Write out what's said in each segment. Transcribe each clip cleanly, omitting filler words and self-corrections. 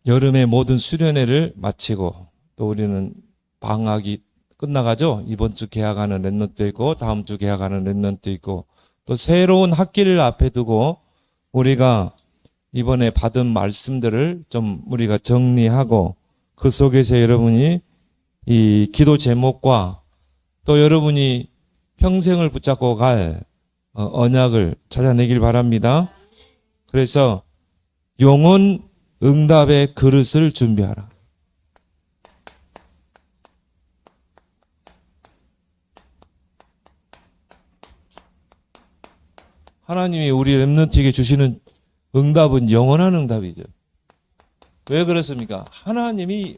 여름의 모든 수련회를 마치고 또 우리는 방학이 끝나가죠. 이번 주 개학하는 랩런트 있고 다음 주 개학하는 랩런트 있고 또 새로운 학기를 앞에 두고 우리가 이번에 받은 말씀들을 좀 우리가 정리하고 그 속에서 여러분이 이 기도 제목과 또 여러분이 평생을 붙잡고 갈 언약을 찾아내길 바랍니다. 그래서 영혼 응답의 그릇을 준비하라. 하나님이 우리 랩런트에게 주시는 응답은 영원한 응답이죠. 왜 그렇습니까? 하나님이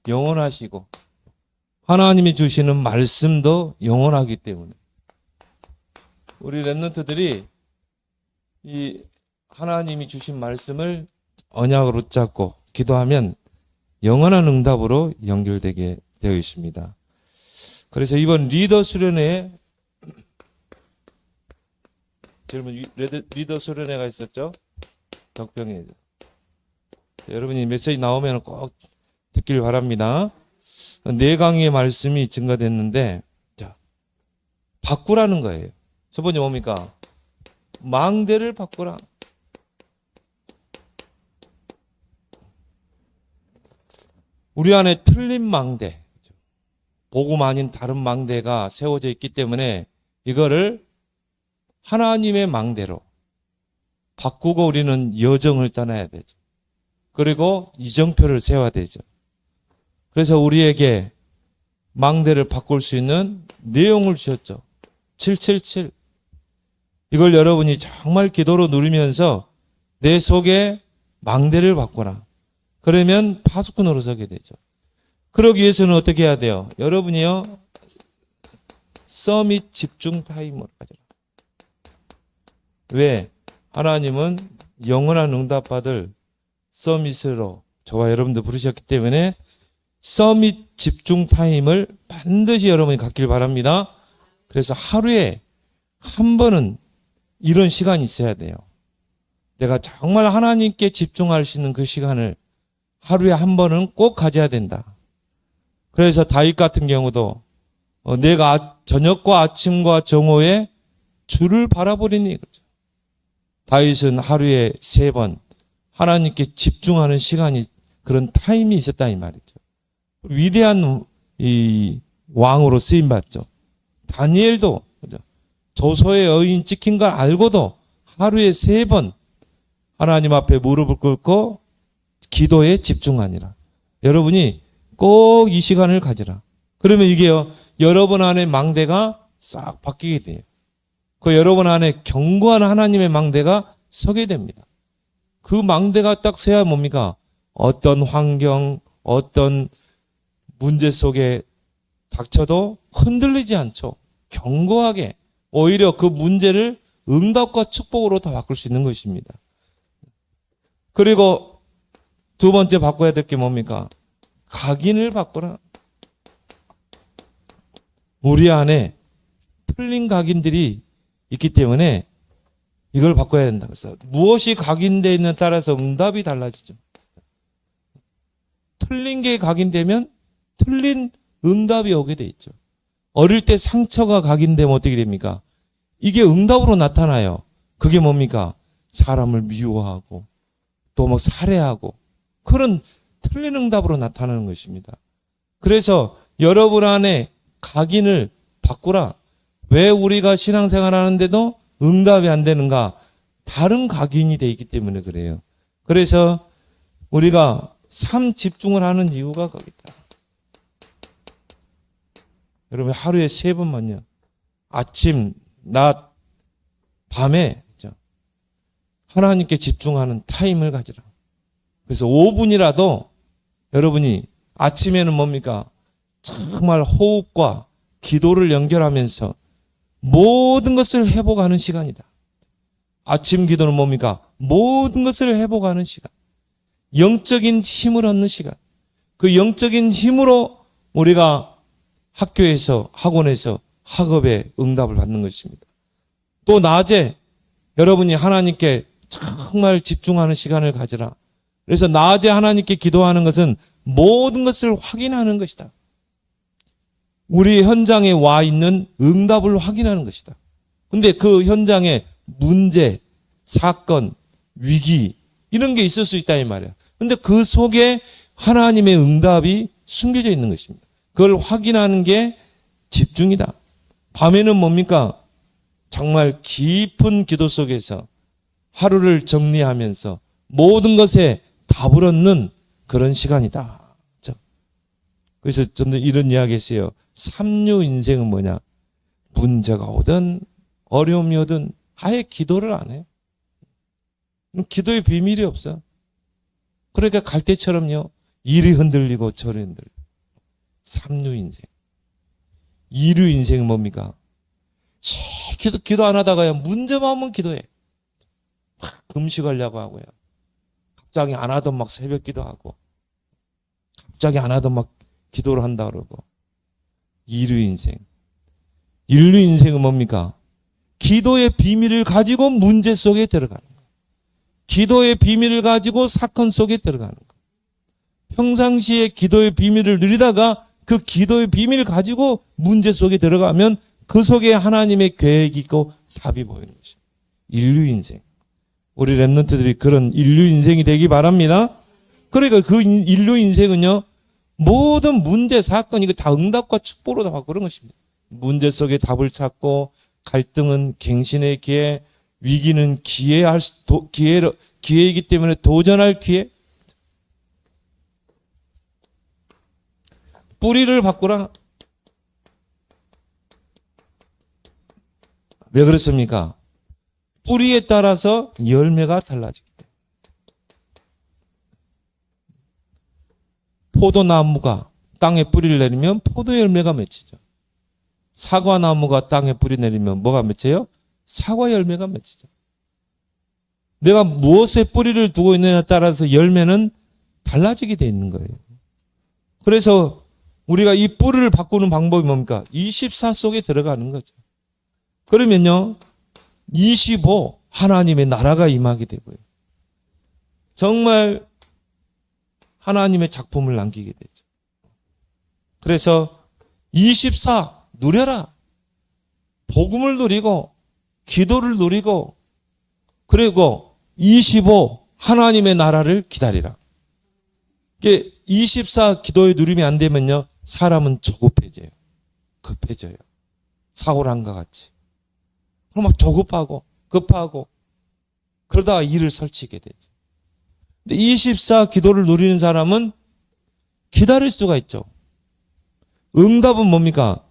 영원하시고 하나님이 주시는 말씀도 영원하기 때문에 우리 랩런트들이 이 하나님이 주신 말씀을 언약으로 잡고 기도하면 영원한 응답으로 연결되게 되어 있습니다. 그래서 이번 리더 수련회에 여러분 리더 수련회가 있었죠? 덕평에. 여러분이 메시지 나오면 꼭 듣길 바랍니다. 4강의 말씀이 증가됐는데 자, 바꾸라는 거예요. 첫 번째 뭡니까? 망대를 바꾸라. 우리 안에 틀린 망대, 복음 아닌 다른 망대가 세워져 있기 때문에 이거를 하나님의 망대로 바꾸고 우리는 여정을 떠나야 되죠. 그리고 이정표를 세워야 되죠. 그래서 우리에게 망대를 바꿀 수 있는 내용을 주셨죠. 777. 이걸 여러분이 정말 기도로 누리면서 내 속에 망대를 바꾸라. 그러면 파수꾼으로 서게 되죠. 그러기 위해서는 어떻게 해야 돼요? 여러분이요, 서밋 집중 타임으로 가져라. 왜? 하나님은 영원한 응답받을 서밋으로 저와 여러분들 부르셨기 때문에 서밋 집중 타임을 반드시 여러분이 갖길 바랍니다. 그래서 하루에 한 번은 이런 시간이 있어야 돼요. 내가 정말 하나님께 집중할 수 있는 그 시간을 하루에 한 번은 꼭 가져야 된다. 그래서 다윗 같은 경우도 내가 저녁과 아침과 정오에 주를 바라보리니 그렇죠. 다윗은 하루에 3번 하나님께 집중하는 시간이 그런 타임이 있었다 이 말이죠. 위대한 이 왕으로 쓰임 받죠. 다니엘도 그렇죠? 조소의 여인 찍힌 걸 알고도 하루에 3번 하나님 앞에 무릎을 꿇고 기도에 집중하니라. 여러분이 꼭 이 시간을 가지라. 그러면 이게요, 여러분 안에 망대가 싹 바뀌게 돼요. 그 여러분 안에 견고한 하나님의 망대가 서게 됩니다. 그 망대가 딱 서야 뭡니까? 어떤 환경, 어떤 문제 속에 닥쳐도 흔들리지 않죠. 견고하게 오히려 그 문제를 응답과 축복으로 다 바꿀 수 있는 것입니다. 그리고 두 번째 바꿔야 될 게 뭡니까? 각인을 바꾸라. 우리 안에 틀린 각인들이 있기 때문에 이걸 바꿔야 된다. 그래서 무엇이 각인되어 있느냐에 따라서 응답이 달라지죠. 틀린 게 각인되면 틀린 응답이 오게 돼 있죠. 어릴 때 상처가 각인되면 어떻게 됩니까? 이게 응답으로 나타나요. 그게 뭡니까? 사람을 미워하고 또 뭐 살해하고 그런 틀린 응답으로 나타나는 것입니다. 그래서 여러분 안에 각인을 바꾸라. 왜 우리가 신앙생활 하는데도 응답이 안 되는가? 다른 각인이 돼 있기 때문에 그래요. 그래서 우리가 삶 집중을 하는 이유가 거기다. 여러분 하루에 3번만요. 아침, 낮, 밤에 하나님께 집중하는 타임을 가지라. 그래서 5분이라도 여러분이 아침에는 뭡니까? 정말 호흡과 기도를 연결하면서 모든 것을 회복하는 시간이다. 아침 기도는 뭡니까? 모든 것을 회복하는 시간. 영적인 힘을 얻는 시간. 그 영적인 힘으로 우리가 학교에서, 학원에서, 학업에 응답을 받는 것입니다. 또 낮에 여러분이 하나님께 정말 집중하는 시간을 가지라. 그래서 낮에 하나님께 기도하는 것은 모든 것을 확인하는 것이다. 우리 현장에 와 있는 응답을 확인하는 것이다. 근데 그 현장에 문제, 사건, 위기 이런 게 있을 수 있다 이 말이야. 근데 그 속에 하나님의 응답이 숨겨져 있는 것입니다. 그걸 확인하는 게 집중이다. 밤에는 뭡니까? 정말 깊은 기도 속에서 하루를 정리하면서 모든 것에 답을 얻는 그런 시간이다. 그래서 좀 이런 이야기 했어요. 삼류 인생은 뭐냐? 문제가 오든 어려움이 오든 아예 기도를 안 해요. 기도의 비밀이 없어. 그러니까 갈대처럼요. 이리 흔들리고 저리 흔들리고. 삼류 인생. 이류 인생은 뭡니까? 기도 안 하다가요. 문제만 오면 기도해. 막 금식하려고 하고요. 갑자기 안 하던 막 새벽 기도하고. 갑자기 안 하던 막 기도를 한다 그러고. 이류 인생. 인류 인생은 뭡니까? 기도의 비밀을 가지고 문제 속에 들어가는 거예요. 기도의 비밀을 가지고 사건 속에 들어가는 거예요. 평상시에 기도의 비밀을 누리다가 그 기도의 비밀을 가지고 문제 속에 들어가면 그 속에 하나님의 계획이 있고 답이 보이는 것입니다. 인류 인생. 우리 랩런트들이 그런 인류 인생이 되기 바랍니다. 그러니까 그 인류 인생은요. 모든 문제, 사건 이거 다 응답과 축복으로 다 그런 것입니다. 문제 속에 답을 찾고 갈등은 갱신의 기회, 위기는 기회이기 때문에 도전할 기회. 뿌리를 바꾸라. 왜 그렇습니까? 뿌리에 따라서 열매가 달라지기 때문에. 포도나무가 땅에 뿌리를 내리면 포도 열매가 맺히죠. 사과나무가 땅에 뿌리 내리면 뭐가 맺혀요? 사과 열매가 맺히죠. 내가 무엇에 뿌리를 두고 있느냐에 따라서 열매는 달라지게 돼 있는 거예요. 그래서 우리가 이 뿌리를 바꾸는 방법이 뭡니까? 24 속에 들어가는 거죠. 그러면요, 25 하나님의 나라가 임하게 되고요. 정말 하나님의 작품을 남기게 되죠. 그래서 24 누려라. 복음을 누리고 기도를 누리고 그리고 25 하나님의 나라를 기다리라. 24 기도의 누림이 안 되면요. 사람은 조급해져요. 급해져요. 사고랑과 같이. 그럼 막 조급하고 급하고 그러다가 일을 설치게 되죠. 근데 24 기도를 누리는 사람은 기다릴 수가 있죠. 응답은 뭡니까?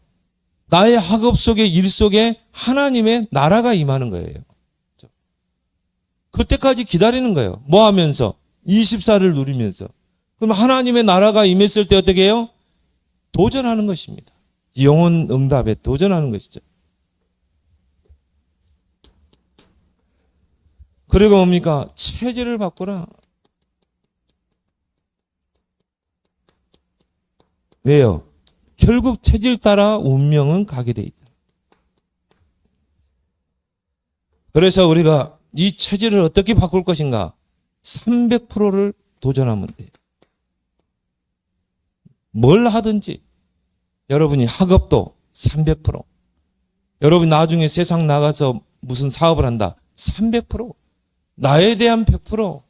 나의 학업 속에 일 속에 하나님의 나라가 임하는 거예요. 그때까지 기다리는 거예요. 뭐 하면서? 24를 누리면서. 그럼 하나님의 나라가 임했을 때 어떻게 해요? 도전하는 것입니다. 영혼 응답에 도전하는 것이죠. 그리고 뭡니까? 체질을 바꾸라. 왜요? 결국 체질 따라 운명은 가게 돼 있다. 그래서 우리가 이 체질을 어떻게 바꿀 것인가? 300%를 도전하면 돼요. 뭘 하든지 여러분이 학업도 300%, 여러분 나중에 세상 나가서 무슨 사업을 한다 300%, 나에 대한 100%,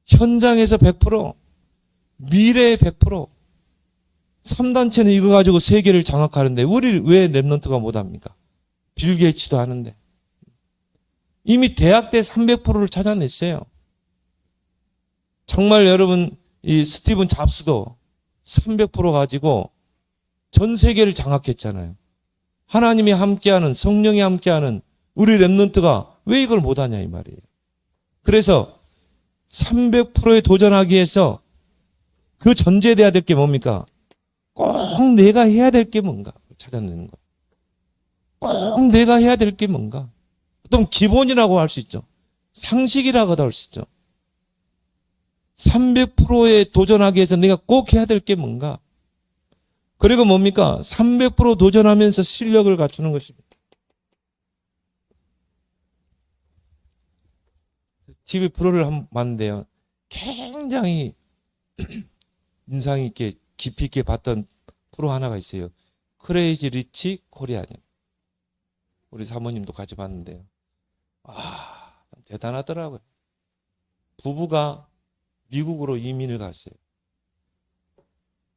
현장에서 100%, 미래의 100%. 3단체는 이거 가지고 세계를 장악하는데 우리 왜 랩런트가 못합니까? 빌 게이츠도 하는데. 이미 대학 때 300%를 찾아냈어요. 정말 여러분 이 스티븐 잡스도 300% 가지고 전 세계를 장악했잖아요. 하나님이 함께하는, 성령이 함께하는 우리 랩런트가 왜 이걸 못하냐 이 말이에요. 그래서 300%에 도전하기 위해서 그 전제돼야 될 게 뭡니까? 꼭 내가 해야 될 게 뭔가 찾아내는 거예요. 꼭 내가 해야 될 게 뭔가. 어떤 기본이라고 할 수 있죠. 상식이라고도 할 수 있죠. 300%에 도전하기 위해서 내가 꼭 해야 될 게 뭔가. 그리고 뭡니까? 300% 도전하면서 실력을 갖추는 것입니다. TV 프로를 한번 봤는데요. 굉장히 인상 있게 깊이 있게 봤던 프로 하나가 있어요. 크레이지 리치 코리아님. 우리 사모님도 같이 봤는데요. 대단하더라고요. 부부가 미국으로 이민을 갔어요.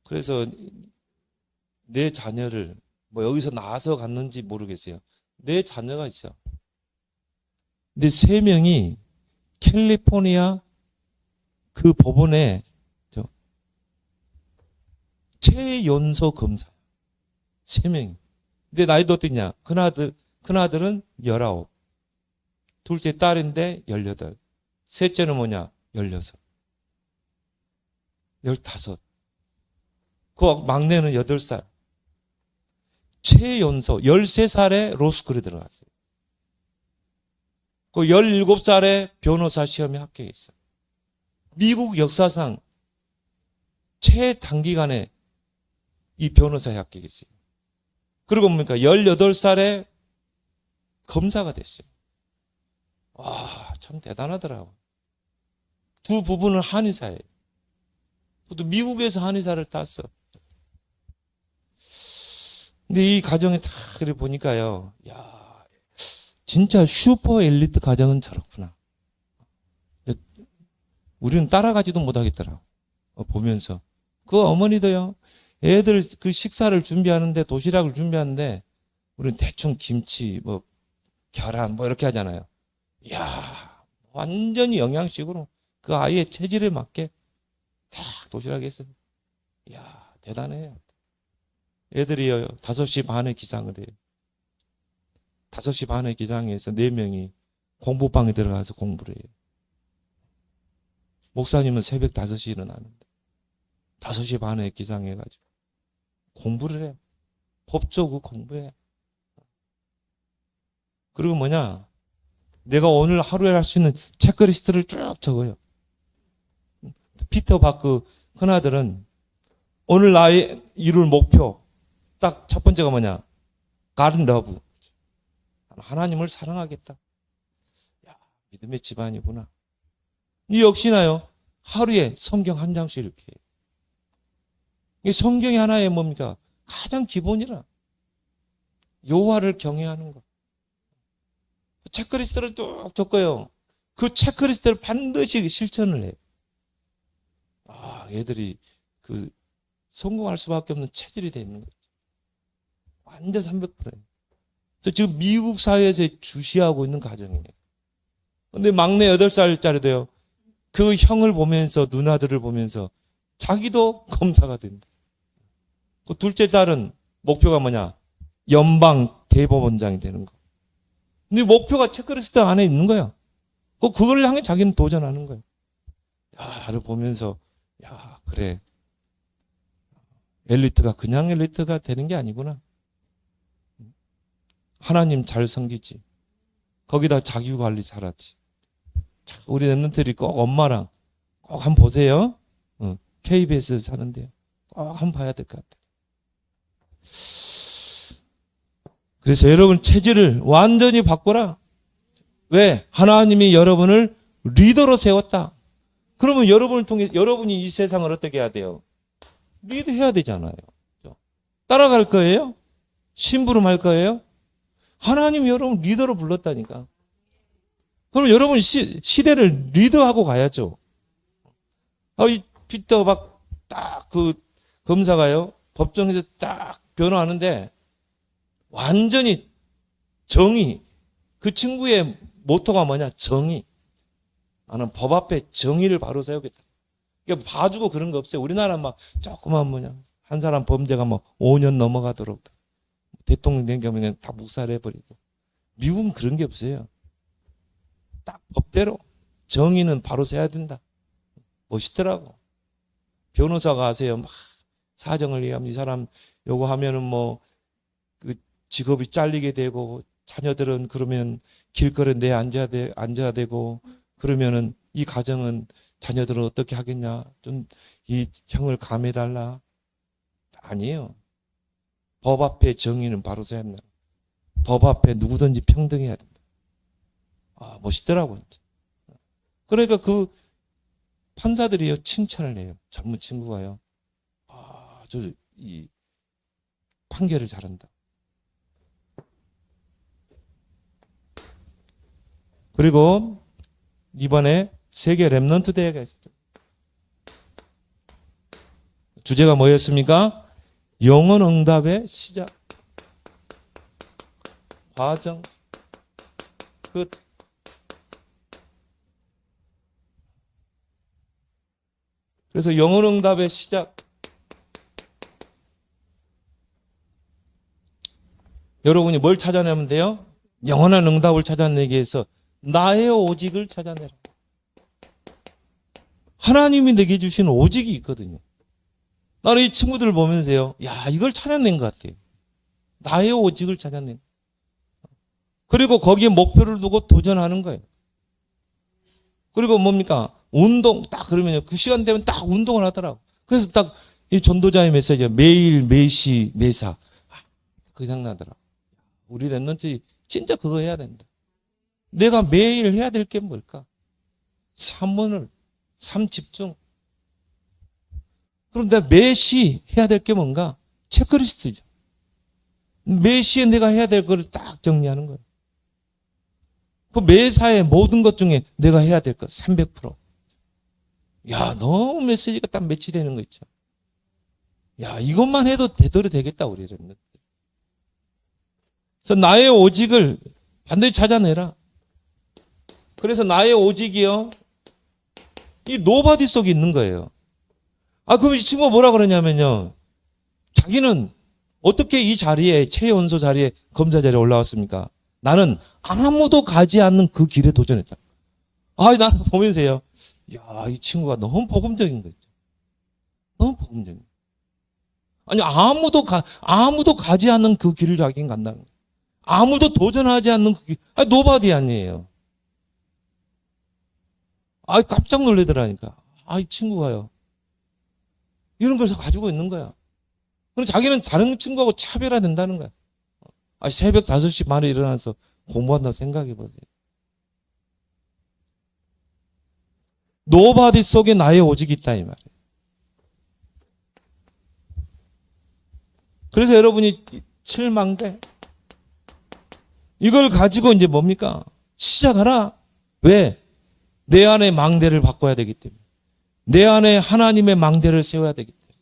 그래서 내 자녀를 뭐 여기서 나와서 갔는지 모르겠어요. 내 자녀가 있어. 근데 3명이 캘리포니아 그 법원에 최연소 검사. 3명이. 근데 나이도 어땠냐? 큰아들은 19. 둘째 딸인데 18. 셋째는 뭐냐? 16. 15. 그 막내는 8살. 최연소 13살에 로스쿨에 들어갔어요. 그 17살에 변호사 시험에 합격했어요. 미국 역사상 최단기간에 이 변호사에 합격했어요. 그리고 뭡니까? 18살에 검사가 됐어요. 와, 참 대단하더라고. 두 부부는 한의사예요. 또 미국에서 한의사를 땄어. 근데 이 가정에 다 그래 보니까요. 야, 진짜 슈퍼 엘리트 가정은 저렇구나. 우리는 따라가지도 못하겠더라고. 보면서. 그 어머니도요. 애들 그 식사를 준비하는데, 도시락을 준비하는데, 우리는 대충 김치, 뭐 계란 뭐 이렇게 하잖아요. 이야, 완전히 영양식으로 그 아이의 체질에 맞게 딱 도시락에 했어요. 이야, 대단해요. 애들이요, 5시 반에 기상을 해요. 5시 반에 기상해서 4명이 공부방에 들어가서 공부를 해요. 목사님은 새벽 5시에 일어나는데 5시 반에 기상해가지고 공부를 해요. 법조고 공부해. 그리고 뭐냐, 내가 오늘 하루에 할 수 있는 체크리스트를 쭉 적어요. 피터 바크 큰아들은 오늘 나의 이룰 목표 딱 첫 번째가 뭐냐, God love. 하나님을 사랑하겠다. 야, 믿음의 집안이구나. 이 역시나요, 하루에 성경 한 장씩 이렇게 해요. 이 성경이 하나의 뭡니까? 가장 기본이라. 여호와를 경외하는 것. 체크리스트를 뚝 적어요. 그 체크리스트를 반드시 실천을 해요. 애들이 그 성공할 수밖에 없는 체질이 되어 있는 거죠. 완전 300%예요. 그래서 지금 미국 사회에서 주시하고 있는 가정이에요. 근데 막내 8살짜리도요. 그 형을 보면서, 누나들을 보면서 자기도 검사가 된다. 그 둘째 딸은 목표가 뭐냐? 연방 대법원장이 되는 거. 근데 목표가 체크리스트 안에 있는 거야. 그걸 향해 자기는 도전하는 거야. 를 보면서, 야, 그래. 엘리트가 그냥 엘리트가 되는 게 아니구나. 하나님 잘 섬기지. 거기다 자기 관리 잘하지. 우리 랩런트들이 꼭 엄마랑 꼭 한번 보세요. KBS 사는데요. 꼭 한번 봐야 될 것 같아요. 그래서 여러분 체질을 완전히 바꿔라. 왜? 하나님이 여러분을 리더로 세웠다. 그러면 여러분을 통해 여러분이 이 세상을 어떻게 해야 돼요? 리드해야 되잖아요. 따라갈 거예요? 심부름할 거예요? 하나님이 여러분 리더로 불렀다니까. 그럼 여러분 시대를 리더하고 가야죠. 이 피터 막 딱 그 검사가요, 법정에서 딱 변호하는데 완전히 정의. 그 친구의 모토가 뭐냐? 정의. 나는 법 앞에 정의를 바로 세우겠다. 그러니까 봐주고 그런 거 없어요. 우리나라 막 조그만 뭐냐, 한 사람 범죄가 뭐 5년 넘어가도록 대통령 된 경우에 그냥 다 묵살해버리고. 미국은 그런 게 없어요. 딱 법대로 정의는 바로 세야 된다. 멋있더라고. 변호사가 하세요. 막 사정을 얘기하면 이 사람 요거 하면은 뭐 그 직업이 잘리게 되고, 자녀들은 그러면 길거리에 내 앉아야 되고, 그러면은 이 가정은 자녀들은 어떻게 하겠냐, 좀 이 형을 감해달라. 아니에요. 법 앞에 정의는 바로 서야 한다. 법 앞에 누구든지 평등해야 된다. 멋있더라고요. 그러니까 그 판사들이요 칭찬을 해요. 젊은 친구가요. 아주 이 판결을 잘한다. 그리고 이번에 세계 렘넌트 대회가 있었죠. 주제가 뭐였습니까? 영혼 응답의 시작, 과정, 끝. 그래서 영혼 응답의 시작. 여러분이 뭘 찾아내면 돼요? 영원한 응답을 찾아내기 위해서 나의 오직을 찾아내라. 하나님이 내게 주신 오직이 있거든요. 나는 이 친구들을 보면서요, 야, 이걸 찾아낸 것 같아요. 나의 오직을 찾아낸. 그리고 거기에 목표를 두고 도전하는 거예요. 그리고 뭡니까? 운동, 딱 그러면요, 그 시간 되면 딱 운동을 하더라고. 그래서 딱 이 전도자의 메시지가 매일, 매시, 매사. 그 생각나더라고. 우리 랩런트 진짜 그거 해야 된다. 내가 매일 해야 될 게 뭘까? 삶 집중. 그럼 내가 매시 해야 될 게 뭔가? 체크리스트죠. 매시에 내가 해야 될 거를 딱 정리하는 거예요. 그 매사의 모든 것 중에 내가 해야 될 것 300%. 야, 너무 메시지가 딱 매치되는 거 있죠. 야, 이것만 해도 되도록 되겠다, 우리는. 그래서 나의 오직을 반드시 찾아내라. 그래서 나의 오직이요, 이 노바디 속에 있는 거예요. 그럼 이 친구가 뭐라 그러냐면요, 자기는 어떻게 이 자리에, 최연소 자리에, 검사 자리에 올라왔습니까? 나는 아무도 가지 않는 그 길에 도전했다. 나는 보면서요, 야, 이 친구가 너무 복음적인 거 있죠. 너무 복음적인 거. 아니, 아무도 가지 않는 그 길을 자기는 간다는 거예요. 아무도 도전하지 않는 그 길. 노바디 아니에요. 깜짝 놀라더라니까. 이 친구가요, 이런 걸 가지고 있는 거야. 그럼 자기는 다른 친구하고 차별화된다는 거야. 새벽 5시 반에 일어나서 공부한다고 생각해 보세요. 노바디 속에 나의 오직이 있다, 이 말이에요. 그래서 여러분이 7망대, 이걸 가지고 이제 뭡니까? 시작하라. 왜? 내 안에 망대를 바꿔야 되기 때문에. 내 안에 하나님의 망대를 세워야 되기 때문에.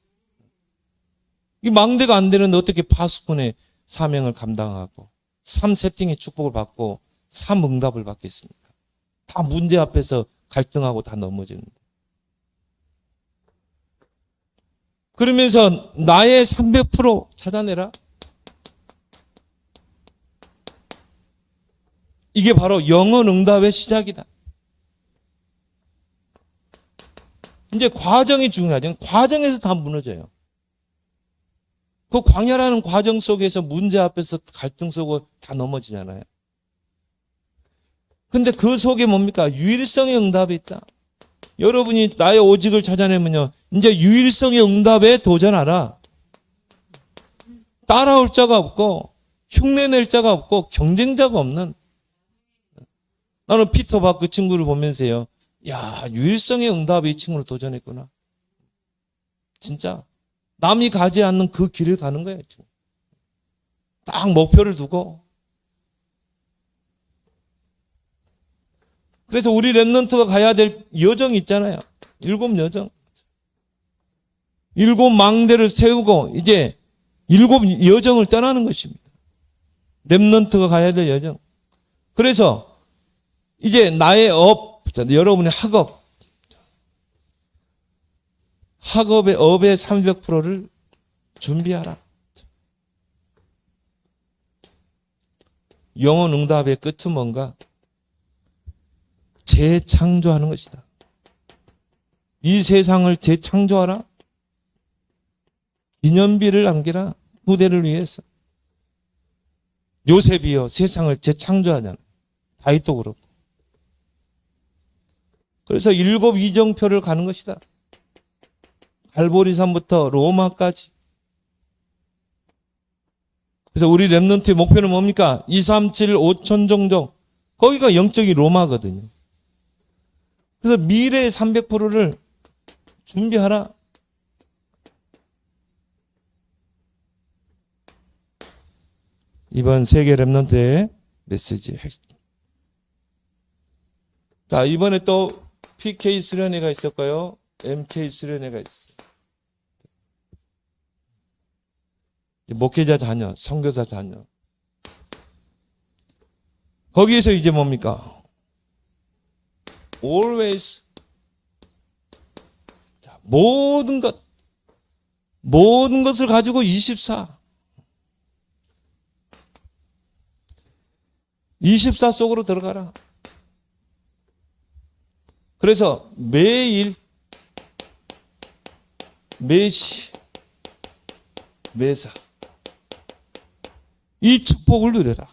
이 망대가 안 되는데 어떻게 파수꾼의 사명을 감당하고 3세팅의 축복을 받고 3응답을 받겠습니까? 다 문제 앞에서 갈등하고 다 넘어지는데. 그러면서 나의 300% 찾아내라. 이게 바로 영혼 응답의 시작이다. 이제 과정이 중요하죠. 과정에서 다 무너져요. 그 광야라는 과정 속에서 문제 앞에서 갈등 속으로 다 넘어지잖아요. 근데 그 속에 뭡니까? 유일성의 응답이 있다. 여러분이 나의 오직을 찾아내면요, 이제 유일성의 응답에 도전하라. 따라올 자가 없고 흉내낼 자가 없고 경쟁자가 없는. 나는 피터 박 그 친구를 보면서요, 야, 유일성의 응답에 이 친구를 도전했구나. 진짜 남이 가지 않는 그 길을 가는 거예요. 딱 목표를 두고. 그래서 우리 랩런트가 가야 될 여정이 있잖아요. 7 여정. 7 망대를 세우고 이제 7 여정을 떠나는 것입니다. 랩런트가 가야 될 여정. 그래서 이제 나의 여러분의 학업의 업의 300%를 준비하라. 영혼 응답의 끝은 뭔가? 재창조하는 것이다. 이 세상을 재창조하라. 기념비를 남기라. 후대를 위해서. 요셉이요, 세상을 재창조하잖아요. 다윗도 그렇고. 그래서 7 이정표를 가는 것이다. 갈보리산부터 로마까지. 그래서 우리 랩런트의 목표는 뭡니까? 237 5천 종족. 거기가 영적인 로마거든요. 그래서 미래의 300%를 준비하라. 이번 세계 렘넌트의 메시지. 자, 이번에 또 PK 수련회가 있었고요. MK 수련회가 있어요. 목회자 자녀, 선교사 자녀. 거기에서 이제 뭡니까? always. 자, 모든 것을 가지고 24 속으로 들어가라. 그래서 매일, 매시, 매사 이 축복을 누려라.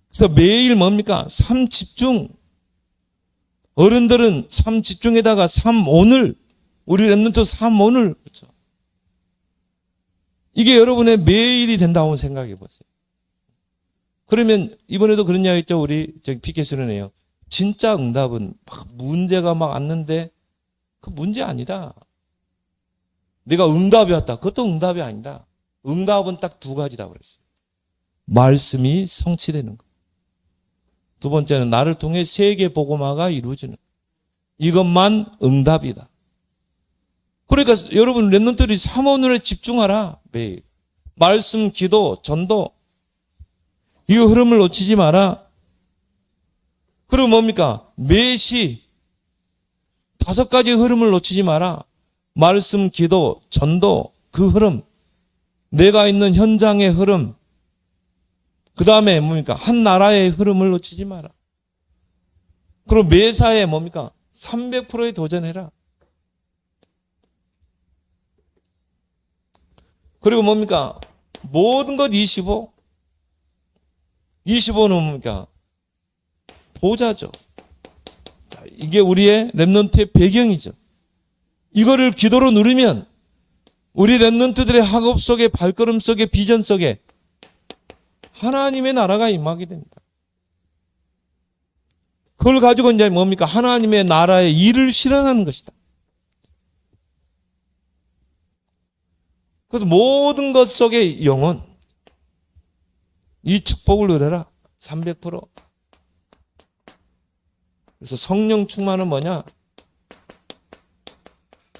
그래서 매일 뭡니까? 삶 집중. 어른들은 삶 집중에다가 삶 오늘, 우리 렘넌트 삶 오늘. 그렇죠. 이게 여러분의 매일이 된다고 생각해 보세요. 그러면 이번에도 그런 이야기 했죠. 우리 저기 PK 수련회요. 진짜 응답은 문제가 막 왔는데 그 문제 아니다. 내가 응답이 왔다. 그것도 응답이 아니다. 응답은 딱 두 가지다 그랬어요. 말씀이 성취되는 것. 두 번째는 나를 통해 세계 복음화가 이루어지는 것. 이것만 응답이다. 그러니까 여러분 렘넌트들이 삼원으로 집중하라. 매일. 말씀, 기도, 전도. 이 흐름을 놓치지 마라. 그리고 뭡니까? 매시 5가지 흐름을 놓치지 마라. 말씀, 기도, 전도, 그 흐름. 내가 있는 현장의 흐름. 그 다음에 뭡니까? 한 나라의 흐름을 놓치지 마라. 그리고 매사에 뭡니까? 300%에 도전해라. 그리고 뭡니까? 모든 것 25. 25는 뭡니까? 보좌죠. 이게 우리의 렘넌트의 배경이죠. 이거를 기도로 누리면 우리 렘넌트들의 학업 속에, 발걸음 속에, 비전 속에 하나님의 나라가 임하게 됩니다. 그걸 가지고 이제 뭡니까? 하나님의 나라의 일을 실현하는 것이다. 그래서 모든 것 속에 영혼, 이 축복을 누려라. 300%. 그래서 성령 충만은 뭐냐?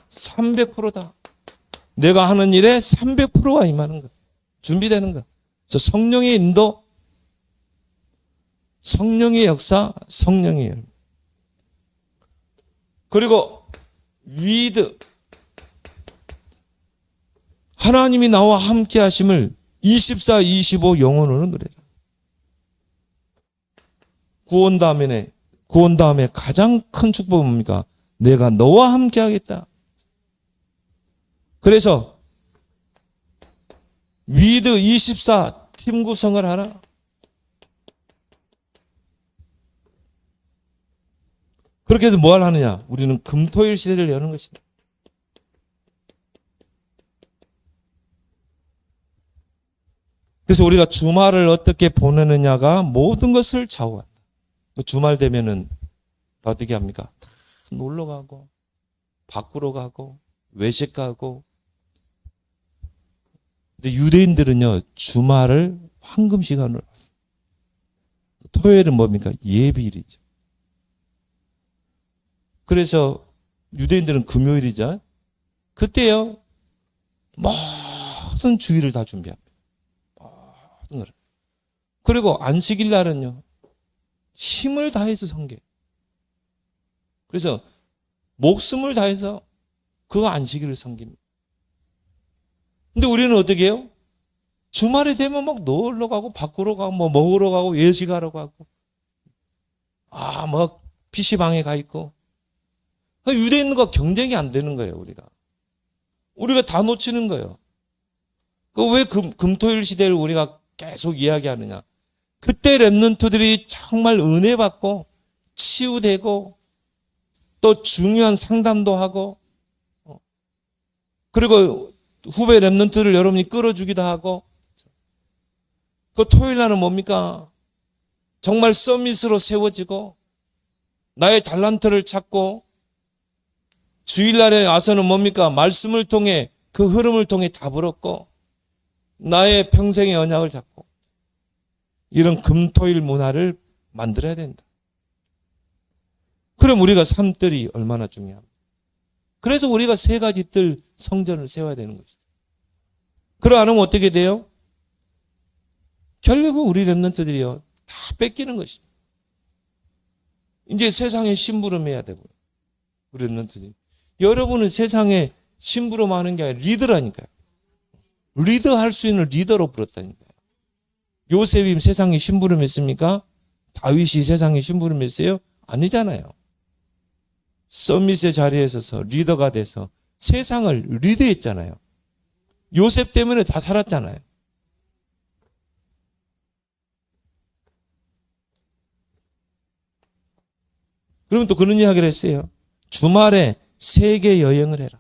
300%다. 내가 하는 일에 300%가 임하는 것. 준비되는 것. 그래서 성령의 인도, 성령의 역사, 성령의 열. 그리고 위드. 하나님이 나와 함께 하심을 24, 25 영혼으로 누려라. 구원 다음에 가장 큰 축복은 뭡니까? 내가 너와 함께 하겠다. 그래서 위드 24 팀 구성을 하라. 그렇게 해서 뭘 하느냐? 우리는 금토일 시대를 여는 것이다. 그래서 우리가 주말을 어떻게 보내느냐가 모든 것을 좌우한다. 주말 되면은 어떻게 합니까? 놀러 가고, 밖으로 가고, 외식 가고. 근데 유대인들은요, 주말을 황금 시간으로. 토요일은 뭡니까? 예비일이죠. 그래서 유대인들은 금요일이죠. 그때요, 모든 주일을 다 준비합니다. 모든 걸. 그리고 안식일 날은요, 힘을 다해서 섬겨요. 그래서 목숨을 다해서 그 안식일을 섬깁니다. 근데 우리는 어떻게 해요? 주말에 되면 막 놀러 가고, 밖으로 가고, 뭐 먹으러 가고, 외식하러 가고, 뭐 PC방에 가 있고. 유대인과 경쟁이 안 되는 거예요, 우리가 다 놓치는 거예요. 왜 금토일 시대를 우리가 계속 이야기하느냐? 그때 렘넌트들이 정말 은혜 받고 치유되고 또 중요한 상담도 하고 그리고 후배 렘넌트를 여러분이 끌어주기도 하고 그 토요일 날은 뭡니까? 정말 서밋으로 세워지고 나의 달란트를 찾고 주일날에 와서는 뭡니까? 말씀을 통해 그 흐름을 통해 답을 얻고 나의 평생의 언약을 잡고 이런 금토일 문화를 만들어야 된다. 그럼 우리가 삶들이 얼마나 중요합니까? 그래서 우리가 세 가지 뜰 성전을 세워야 되는 것이죠. 그러지 않으면 어떻게 돼요? 결국은 우리 렘넌트들이요 다 뺏기는 것입니다. 이제 세상에 심부름해야 되고요. 우리 렘넌트들이. 여러분은 세상에 심부름하는 게 아니라 리더라니까요. 리더할 수 있는 리더로 불렀다니까요. 요셉이 세상에 심부름했습니까? 다윗이 세상에 심부름했어요? 아니잖아요. 서밋의 자리에 서서 리더가 돼서 세상을 리드했잖아요. 요셉 때문에 다 살았잖아요. 그러면 또 그런 이야기를 했어요. 주말에 세계 여행을 해라.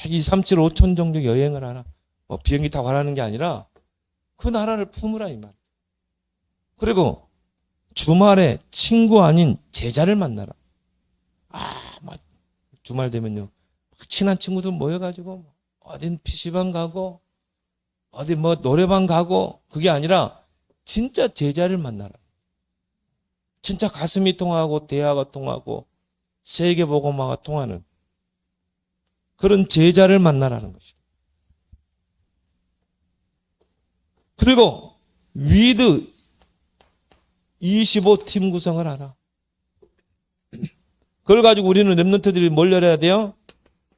2, 3, 7, 5천 정도 여행을 하라. 비행기 타고 가라는 게 아니라 그 나라를 품으라 이 말. 그리고 주말에 친구 아닌 제자를 만나라. 막 주말 되면요. 친한 친구들 모여가지고 어딘 PC방 가고 어디 노래방 가고 그게 아니라 진짜 제자를 만나라. 진짜 가슴이 통하고 대화가 통하고 세계복음화가 통하는 그런 제자를 만나라는 것입니다. 그리고 위드 25팀 구성을 하라. 그걸 가지고 우리는 렘넌트들이 뭘 열어야 돼요?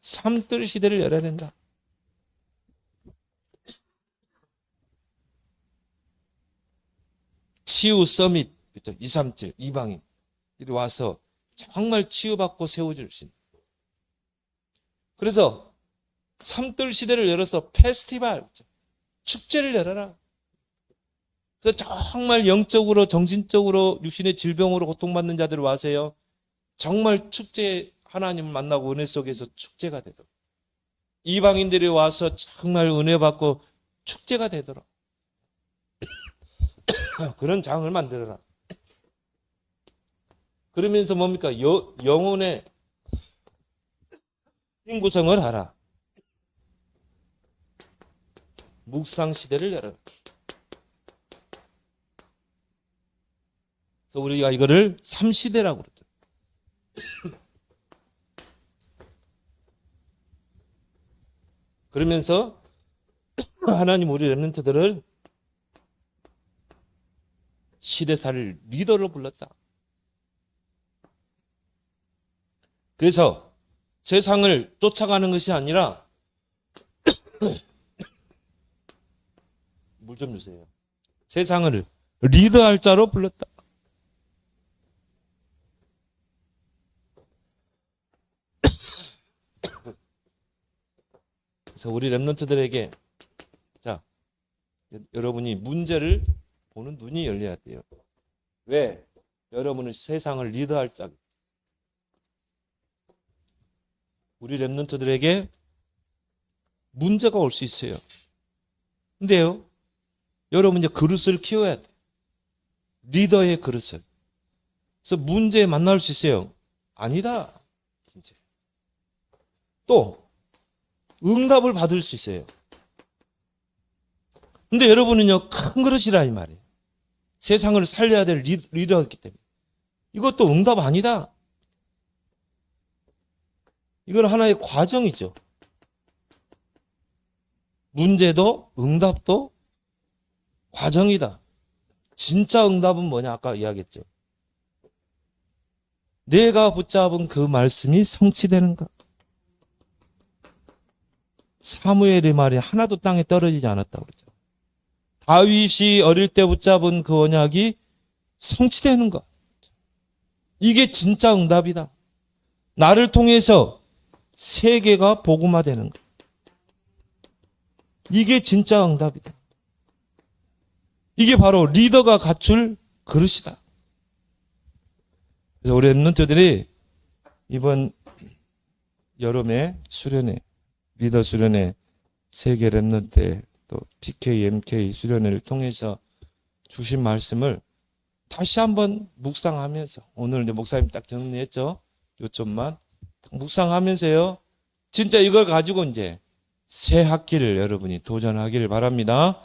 삼뜰 시대를 열어야 된다. 치유 서밋, 그렇죠? 237, 이방인. 이리 와서 정말 치유받고 세워줄 수 있는. 그래서 삼뜰 시대를 열어서 페스티벌, 그렇죠? 축제를 열어라. 그래서 정말 영적으로, 정신적으로, 육신의 질병으로 고통받는 자들을 와서요. 정말 축제, 하나님을 만나고 은혜 속에서 축제가 되도록. 이방인들이 와서 정말 은혜 받고 축제가 되도록. 그런 장을 만들어라. 그러면서 뭡니까? 영혼의 힘 구성을 하라. 묵상 시대를 열어라. 그래서 우리가 이거를 3시대라고 그러죠. 그러면서 하나님 우리 렘넌트들을 시대사를 리더로 불렀다. 그래서 세상을 쫓아가는 것이 아니라 물 좀 주세요. 세상을 리더할 자로 불렀다. 그래서 우리 렘넌트들에게 자, 여러분이 문제를 보는 눈이 열려야 돼요. 왜? 여러분은 세상을 리드할 자. 우리 렘넌트들에게 문제가 올 수 있어요. 근데요, 여러분 이제 그릇을 키워야 돼. 리더의 그릇을. 그래서 문제에 만날 수 있어요. 아니다. 이제. 또 응답을 받을 수 있어요. 근데 여러분은요, 큰 그릇이라 이 말이에요. 세상을 살려야 될 리더였기 때문에. 이것도 응답 아니다. 이건 하나의 과정이죠. 문제도 응답도 과정이다. 진짜 응답은 뭐냐? 아까 이야기했죠. 내가 붙잡은 그 말씀이 성취되는가? 사무엘의 말이 하나도 땅에 떨어지지 않았다고 그랬죠. 다윗이 어릴 때 붙잡은 그 언약이 성취되는가? 이게 진짜 응답이다. 나를 통해서 세계가 복음화되는 것. 이게 진짜 응답이다. 이게 바로 리더가 갖출 그릇이다. 그래서 우리 렘넌트들이 이번 여름에 수련회, 리더 수련회, 세계 렘넌트 또 PK, MK 수련회를 통해서 주신 말씀을 다시 한번 묵상하면서, 오늘 이제 목사님 딱 정리했죠. 요점만 묵상하면서요. 진짜 이걸 가지고 이제 새 학기를 여러분이 도전하기를 바랍니다.